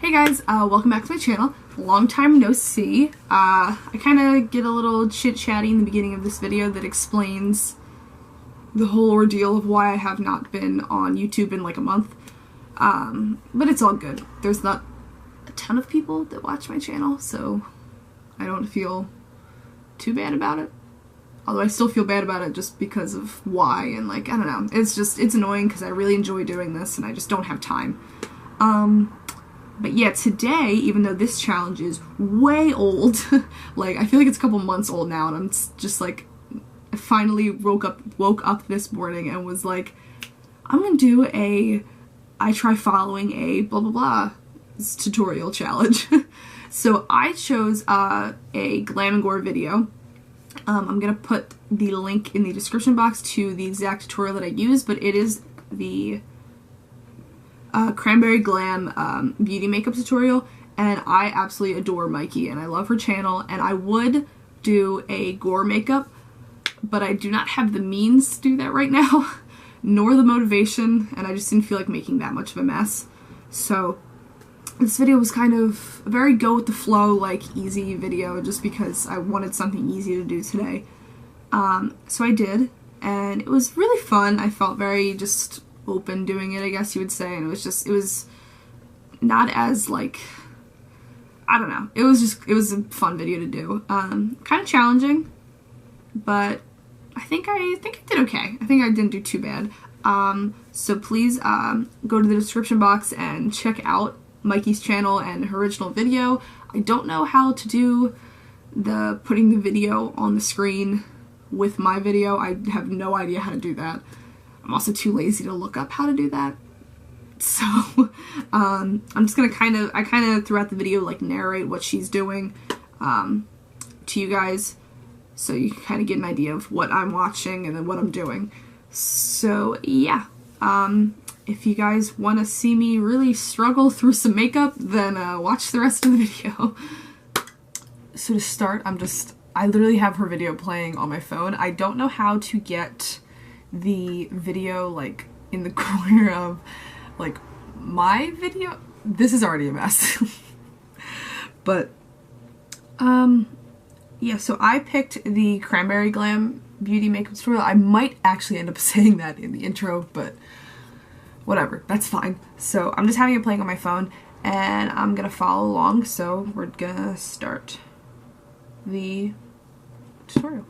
Hey guys, welcome back to my channel. Long time no see. I kind of get a little chit-chatty in the beginning of this video that explains the whole ordeal of why I have not been on YouTube in like a month. But it's all good. There's not a ton of people that watch my channel, so I don't feel too bad about it. Although I still feel bad about it just because of why, and like, I don't know. It's annoying because I really enjoy doing this and I just don't have time. But yeah, today, even though this challenge is way old, like, I feel like it's a couple months old now, and I'm just like, I finally woke up this morning and was like, I'm gonna do I try following a blah blah blah tutorial challenge. So I chose a glam and gore video. I'm gonna put the link in the description box to the exact tutorial that I use, but it is the Cranberry Glam beauty makeup tutorial, and I absolutely adore Mykie, and I love her channel, and I would do a gore makeup, but I do not have the means to do that right now, nor the motivation, and I just didn't feel like making that much of a mess. So this video was kind of a very go with the flow, like, easy video, just because I wanted something easy to do today. So I did, and it was really fun. I felt very just open doing it, I guess you would say, and it was not as, like, I don't know, it was a fun video to do. Kind of challenging, but I think I did okay. I think I didn't do too bad. So please go to the description box and check out Mykie's channel and her original video. I don't know how to do putting the video on the screen with my video. I have no idea how to do that. I'm also too lazy to look up how to do that. So, I'm just gonna I kind of throughout the video, like, narrate what she's doing, to you guys, so you can kind of get an idea of what I'm watching and then what I'm doing. So, yeah. If you guys want to see me really struggle through some makeup, then, watch the rest of the video. So to start, I literally have her video playing on my phone. I don't know how to get the video, like, in the corner of, like, my video. This is already a mess. But, yeah, so I picked the Cranberry Glam beauty makeup tutorial. I might actually end up saying that in the intro, but whatever, that's fine. So I'm just having it playing on my phone, and I'm gonna follow along, so we're gonna start the tutorial.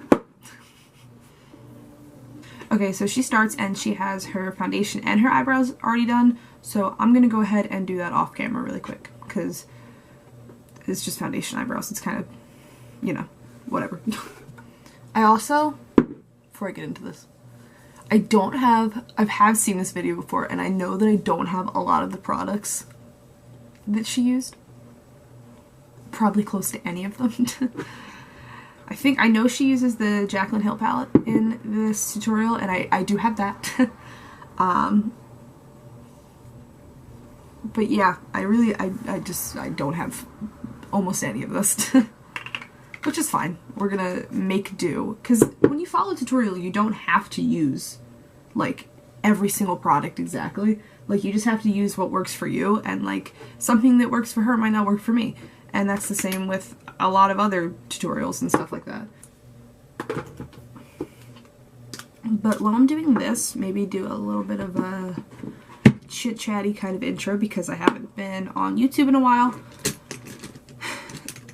Okay, so she starts and she has her foundation and her eyebrows already done, so I'm gonna go ahead and do that off camera really quick, because it's just foundation eyebrows. It's kind of, you know, whatever. I also, before I get into this, I have seen this video before, and I know that I don't have a lot of the products that she used. Probably close to any of them. I know she uses the Jaclyn Hill palette in this tutorial, and I do have that. But yeah, I don't have almost any of this. Which is fine. We're gonna make do. Because when you follow a tutorial, you don't have to use, like, every single product exactly. Like, you just have to use what works for you, and, like, something that works for her might not work for me. And that's the same with a lot of other tutorials and stuff like that. But while I'm doing this, maybe do a little bit of a chit-chatty kind of intro, because I haven't been on YouTube in a while.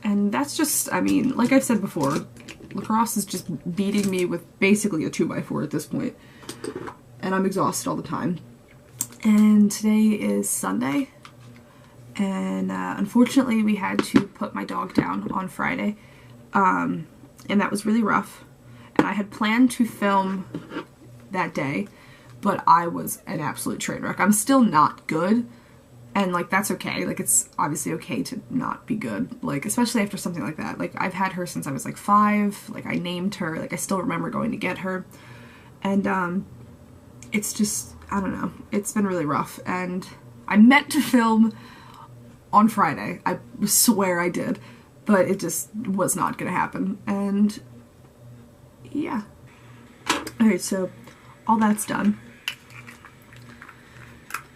And that's just, I mean, like I've said before, lacrosse is just beating me with basically a 2x4 at this point. And I'm exhausted all the time. And today is Sunday. And unfortunately we had to put my dog down on Friday, and that was really rough, and I had planned to film that day, but I was an absolute train wreck. I'm still not good, and, like, that's okay. Like, it's obviously okay to not be good, like, especially after something like that. Like, I've had her since I was like 5, like, I named her, like, I still remember going to get her, and it's just, I don't know, it's been really rough. And I meant to film on Friday. I swear I did. But it just was not gonna happen. And yeah. Alright, so all that's done.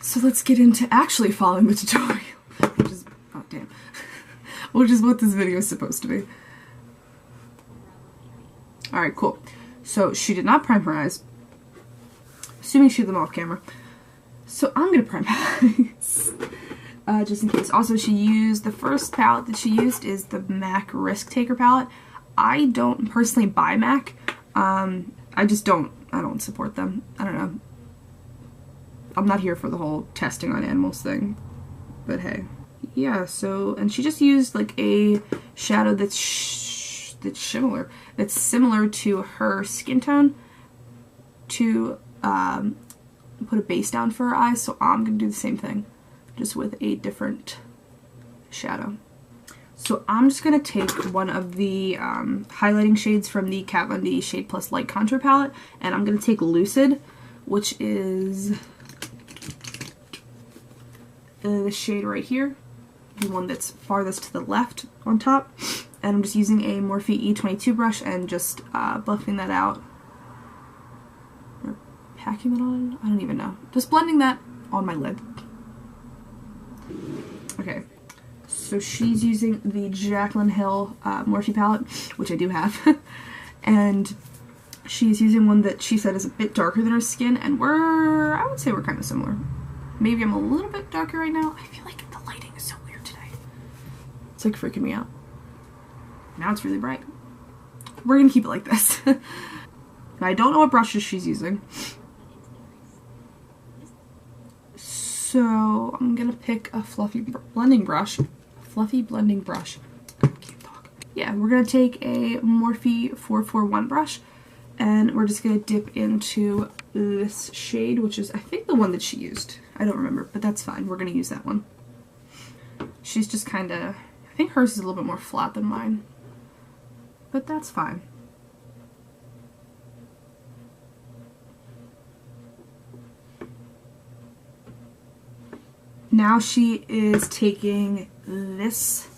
So let's get into actually following the tutorial, which is which is what this video is supposed to be. Alright, cool. So she did not prime her eyes. Assuming she did them off camera. So I'm gonna prime my eyes. Just in case. Also, she used, the first palette that she used is the MAC Risk Taker palette. I don't personally buy MAC. I don't support them. I don't know. I'm not here for the whole testing on animals thing. But hey. Yeah, so, and she just used like a shadow that's similar to her skin tone to put a base down for her eyes, so I'm gonna do the same thing, just with a different shadow. So I'm just gonna take one of the highlighting shades from the Kat Von D Shade Plus Light Contour palette, and I'm gonna take Lucid, which is the shade right here, the one that's farthest to the left on top. And I'm just using a Morphe E22 brush and just buffing that out. Or packing that on? I don't even know. Just blending that on my lid. Okay. So she's using the Jaclyn Hill Morphe palette, which I do have. And she's using one that she said is a bit darker than her skin, and I would say we're kind of similar. Maybe I'm a little bit darker right now. I feel like the lighting is so weird today. It's like freaking me out. Now it's really bright. We're gonna keep it like this. I don't know what brushes she's using. So I'm gonna pick a fluffy blending brush. I can't talk. Yeah, we're gonna take a Morphe 441 brush, and we're just gonna dip into this shade, which is I think the one that she used. I don't remember, but that's fine. We're gonna use that one. She's just kinda, I think hers is a little bit more flat than mine. But that's fine. Now she is taking this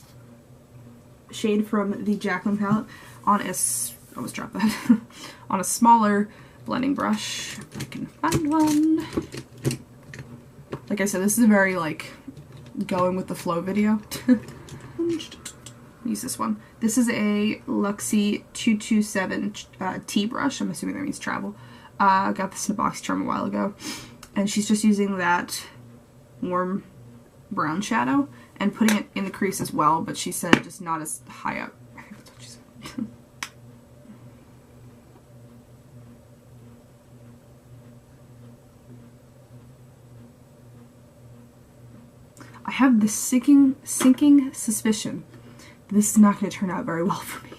shade from the Jaclyn palette on a, almost dropped that, on a smaller blending brush, if I can find one. Like I said, this is a very like going with the flow video. Use this one. This is a Luxie 227 T brush. I'm assuming that means travel. I got this in a box charm a while ago. And she's just using that warm brown shadow and putting it in the crease as well, but she said just not as high up. I think that's what she said. I have this sinking suspicion this is not going to turn out very well for me.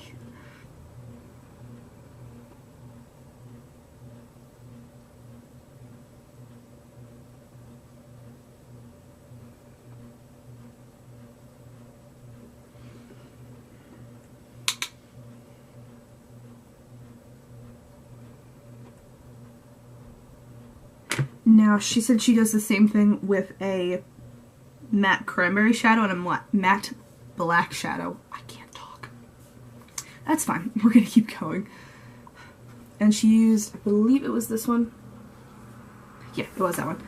Now, she said she does the same thing with a matte cranberry shadow and a matte black shadow. I can't talk. That's fine. We're gonna keep going. And she used, I believe it was this one. Yeah, it was that one.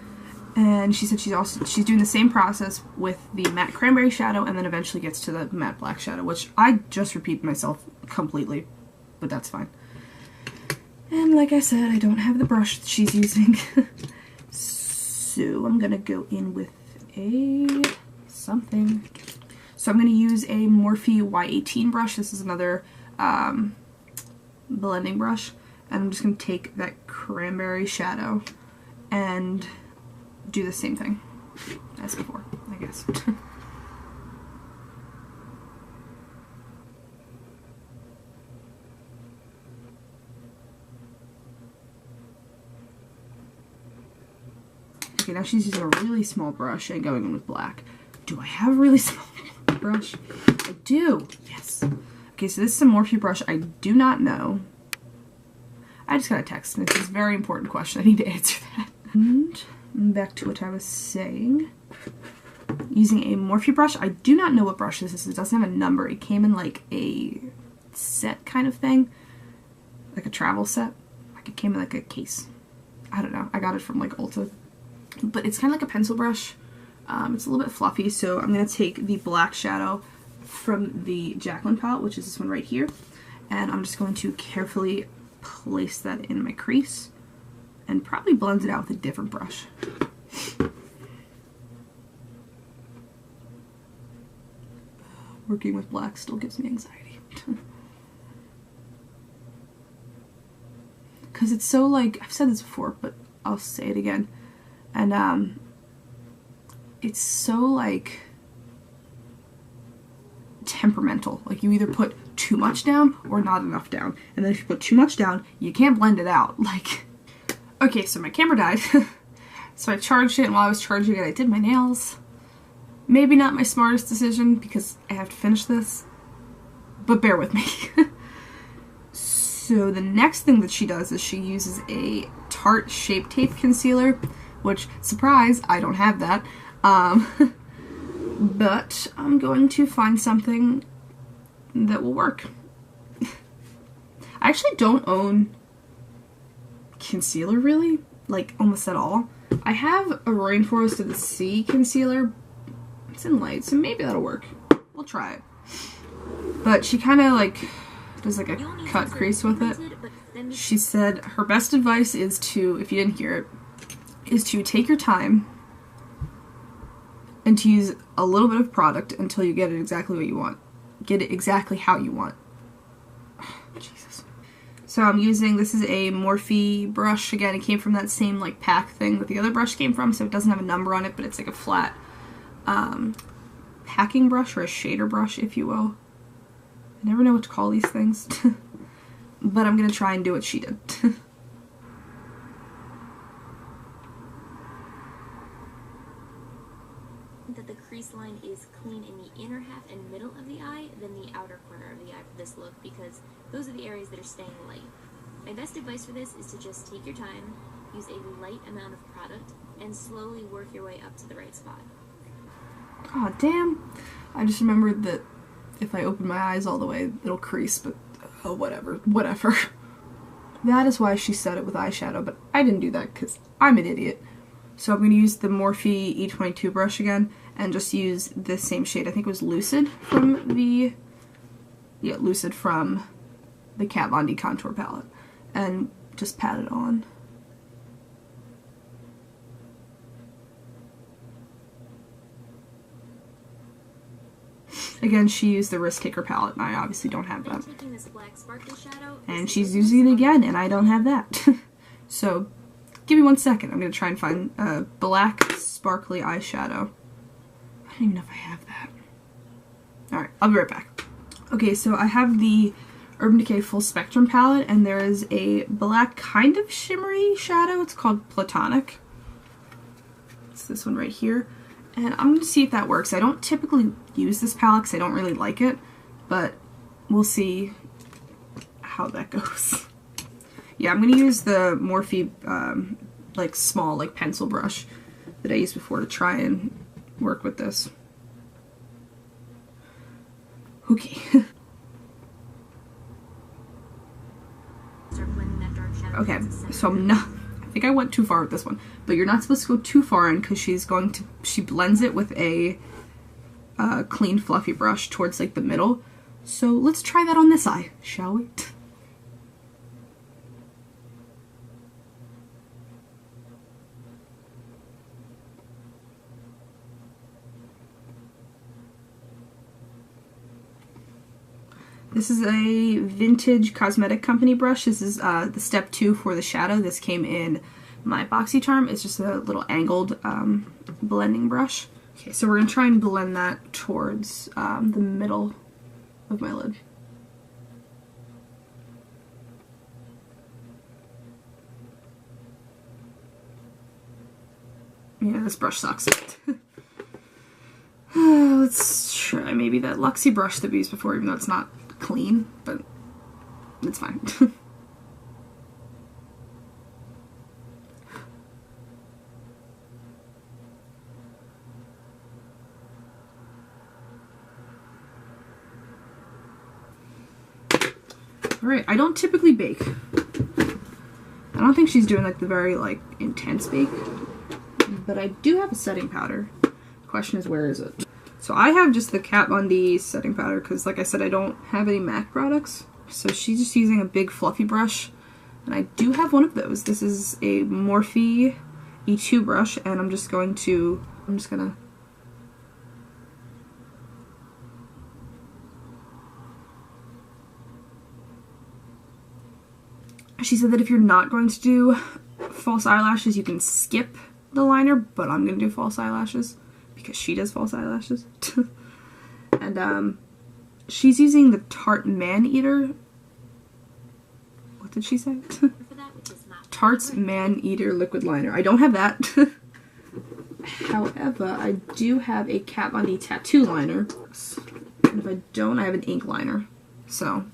And she said she's doing the same process with the matte cranberry shadow and then eventually gets to the matte black shadow, which I just repeated myself completely, but that's fine. And like I said, I don't have the brush that she's using. So I'm gonna go in with something. So I'm going to use a Morphe Y18 brush. This is another blending brush. And I'm just going to take that cranberry shadow and do the same thing as before, I guess. Okay, now she's using a really small brush and going in with black. Do I have a really small brush? I do. Yes. Okay, so this is a Morphe brush I do not know. I just got a text, and it's a very important question. I need to answer that. And back to what I was saying. Using a Morphe brush. I do not know what brush this is. It doesn't have a number. It came in like a set kind of thing. Like a travel set. Like it came in like a case. I don't know. I got it from like Ulta. But it's kind of like a pencil brush. It's a little bit fluffy, so I'm going to take the black shadow from the Jacqueline palette, which is this one right here. And I'm just going to carefully place that in my crease and probably blend it out with a different brush. Working with black still gives me anxiety. Because it's so, like, I've said this before, but I'll say it again. And it's so, like, temperamental. Like, you either put too much down or not enough down. And then if you put too much down, you can't blend it out. Like, okay, so my camera died. So I charged it, and while I was charging it, I did my nails. Maybe not my smartest decision because I have to finish this, but bear with me. So the next thing that she does is she uses a Tarte Shape Tape Concealer, which, surprise, I don't have that. But I'm going to find something that will work. I actually don't own concealer, really, like, almost at all. I have a Rainforest of the Sea concealer. It's in light, so maybe that'll work. We'll try it. But she kind of, like, does, like, a cut crease with it. She said her best advice is to, if you didn't hear it, is to take your time and to use a little bit of product until you get it exactly what you want. Get it exactly how you want. Jesus. So I'm using, this is a Morphe brush. Again, it came from that same, like, pack thing that the other brush came from, so it doesn't have a number on it, but it's like a flat packing brush, or a shader brush, if you will. I never know what to call these things. But I'm gonna try and do what she did. That the crease line is clean in the inner half and middle of the eye than the outer corner of the eye for this look, because those are the areas that are staying light. My best advice for this is to just take your time, use a light amount of product, and slowly work your way up to the right spot. Aw, damn. I just remembered that if I open my eyes all the way, it'll crease, but oh, whatever. That is why she said it with eyeshadow, but I didn't do that because I'm an idiot. So I'm going to use the Morphe E22 brush again and just use the same shade. I think it was Lucid from the, Lucid from the Kat Von D contour palette, and just pat it on. Again, she used the Risk Taker palette, and I obviously don't have that. And she's using it again, and I don't have that. So, give me 1 second. I'm going to try and find a black sparkly eyeshadow. I don't even know if I have that. Alright, I'll be right back. Okay, so I have the Urban Decay Full Spectrum palette, and there is a black kind of shimmery shadow. It's called Platonic. It's this one right here. And I'm going to see if that works. I don't typically use this palette because I don't really like it, but we'll see how that goes. Yeah, I'm going to use the Morphe, like, small, like, pencil brush that I used before to try and work with this. Okay. Okay, so I think I went too far with this one, but you're not supposed to go too far in because she blends it with a clean fluffy brush towards, like, the middle. So let's try that on this eye, shall we? This is a vintage cosmetic company brush. This is the step 2 for the shadow. This came in my BoxyCharm. It's just a little angled blending brush. Okay, so we're going to try and blend that towards the middle of my lid. Yeah, this brush sucks. Let's try maybe that Luxie brush that we used before, even though it's not clean, but it's fine. Alright, I don't typically bake. I don't think she's doing, like, the very, like, intense bake, but I do have a setting powder. The question is, where is it? So I have just the Kat Von D setting powder because, like I said, I don't have any MAC products. So she's just using a big fluffy brush, and I do have one of those. This is a Morphe E2 brush, and I'm just gonna she said that if you're not going to do false eyelashes, you can skip the liner, but I'm gonna do false eyelashes because she does false eyelashes. And she's using the Tarte Man-Eater. What did she say? Tarte's Man-Eater liquid liner. I don't have that. However, I do have a Kat Von D tattoo liner. And if I don't, I have an ink liner. So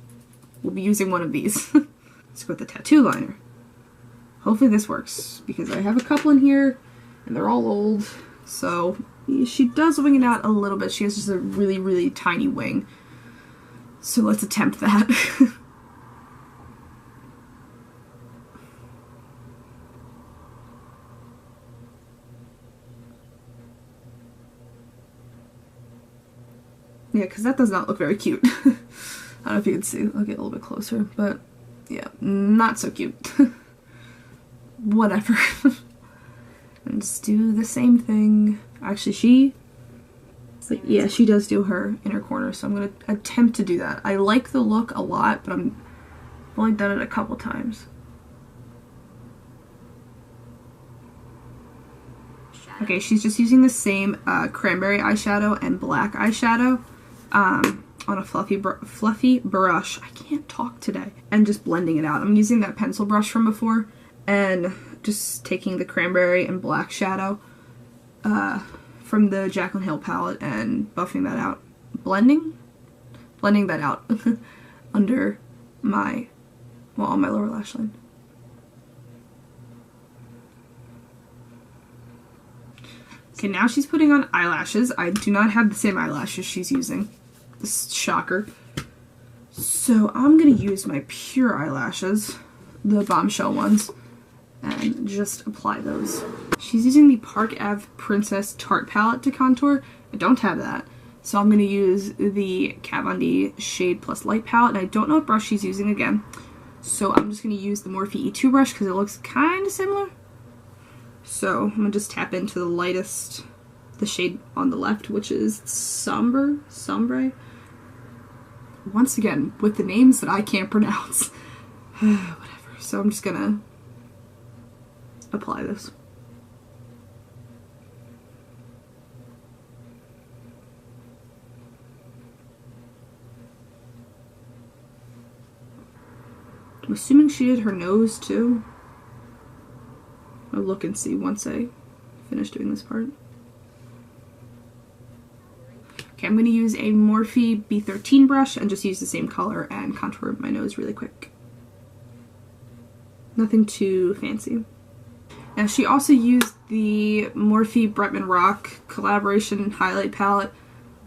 we'll be using one of these. Let's go with the tattoo liner. Hopefully this works, because I have a couple in here, and they're all old, so she does wing it out a little bit. She has just a really, really tiny wing. So let's attempt that. Yeah, because that does not look very cute. I don't know if you can see. I'll get a little bit closer, but yeah, not so cute. Whatever. And just do the same thing. Actually, yeah, she does do her inner corner, so I'm going to attempt to do that. I like the look a lot, but I've only done it a couple times. Okay, she's just using the same cranberry eyeshadow and black eyeshadow on a fluffy brush. I can't talk today. And just blending it out. I'm using that pencil brush from before and just taking the cranberry and black shadow from the Jaclyn Hill palette and buffing that out. Blending that out under my, well, on my lower lash line. Okay, now she's putting on eyelashes. I do not have the same eyelashes she's using. This is shocker. So I'm going to use my pure eyelashes, the Bombshell ones, and just apply those. She's using the Park Ave Princess Tarte palette to contour. I don't have that. So I'm going to use the Kat Von D Shade Plus Light palette, and I don't know what brush she's using again. So I'm just going to use the Morphe E2 brush because it looks kind of similar. So I'm going to just tap into the lightest, the shade on the left, which is Sombre. Once again, with the names that I can't pronounce. Whatever. So I'm just going to apply this. I'm assuming she did her nose too. I'll look and see once I finish doing this part. Okay, I'm going to use a Morphe B13 brush and just use the same color and contour my nose really quick. Nothing too fancy. Now she also used the Morphe Bretman Rock collaboration highlight palette.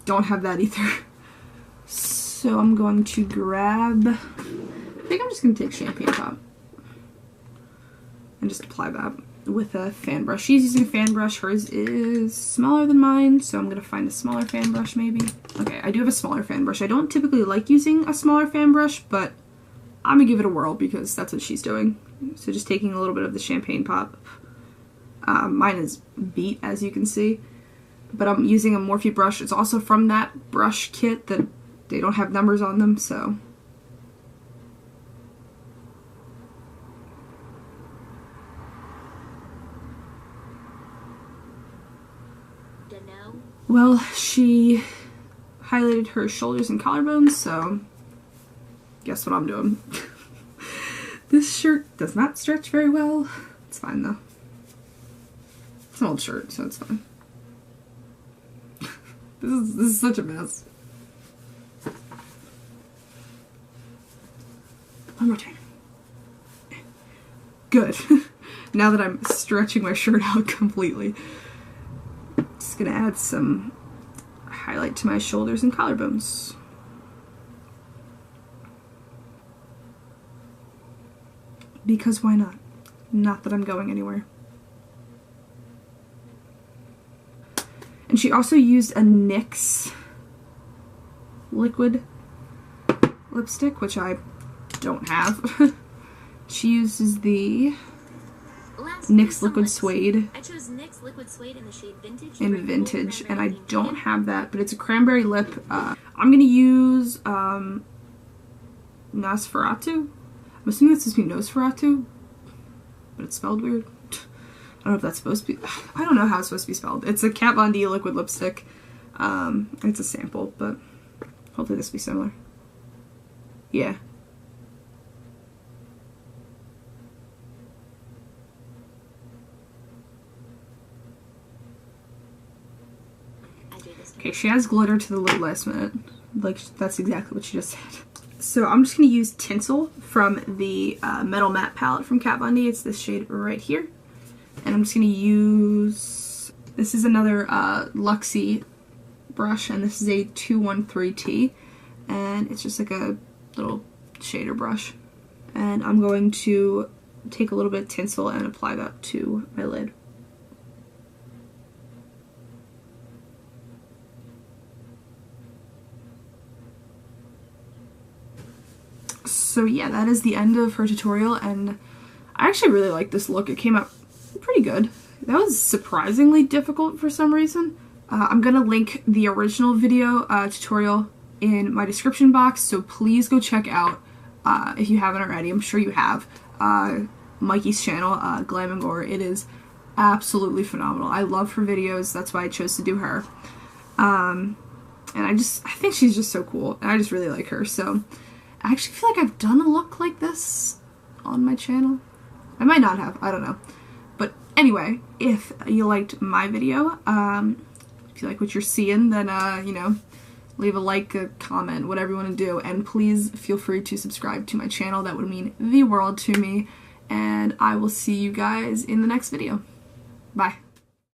Don't have that either. So I'm going to grab, I think I'm just going to take Champagne Pop and just apply that with a fan brush. She's using a fan brush. Hers is smaller than mine, so I'm going to find a smaller fan brush maybe. Okay, I do have a smaller fan brush. I don't typically like using a smaller fan brush, but I'm going to give it a whirl because that's what she's doing. So just taking a little bit of the Champagne Pop. Mine is beat, as you can see, but I'm using a Morphe brush. It's also from that brush kit that they don't have numbers on them, so well, she highlighted her shoulders and collarbones, so guess what I'm doing. This shirt does not stretch very well. It's fine though. It's an old shirt, so it's fine. This is such a mess. One more time. Good. Now that I'm stretching my shirt out completely. Just gonna add some highlight to my shoulders and collarbones. Because why not? Not that I'm going anywhere. And And she also used a NYX liquid lipstick, which I don't have. She uses the NYX Liquid Suede. I chose NYX Liquid Suede in the shade Vintage. In Vintage, and I don't have that, but it's a cranberry lip. I'm gonna use Nosferatu. I'm assuming it's supposed to be Nosferatu, but it's spelled weird. I don't know if that's supposed to be. I don't know how it's supposed to be spelled. It's a Kat Von D liquid lipstick. It's a sample, but hopefully this will be similar. Yeah. Okay, she adds glitter to the lid last minute. Like, that's exactly what she just said. So I'm just going to use Tinsel from the Metal Matte palette from Kat Von D. It's this shade right here. And I'm just going to use... This is another Luxie brush, and this is a 213T. And it's just like a little shader brush. And I'm going to take a little bit of tinsel and apply that to my lid. So yeah, that is the end of her tutorial, and I actually really like this look. It came out pretty good. That was surprisingly difficult for some reason. I'm gonna link the original video tutorial in my description box, so please go check out, if you haven't already, I'm sure you have, Mykie's channel, glam&gore. It is absolutely phenomenal. I love her videos, that's why I chose to do her. And I think she's just so cool, and I just really like her, so I actually feel like I've done a look like this on my channel. I might not have, I don't know. But anyway, if you liked my video, if you like what you're seeing, then, you know, leave a like, a comment, whatever you want to do. And please feel free to subscribe to my channel. That would mean the world to me. And I will see you guys in the next video. Bye.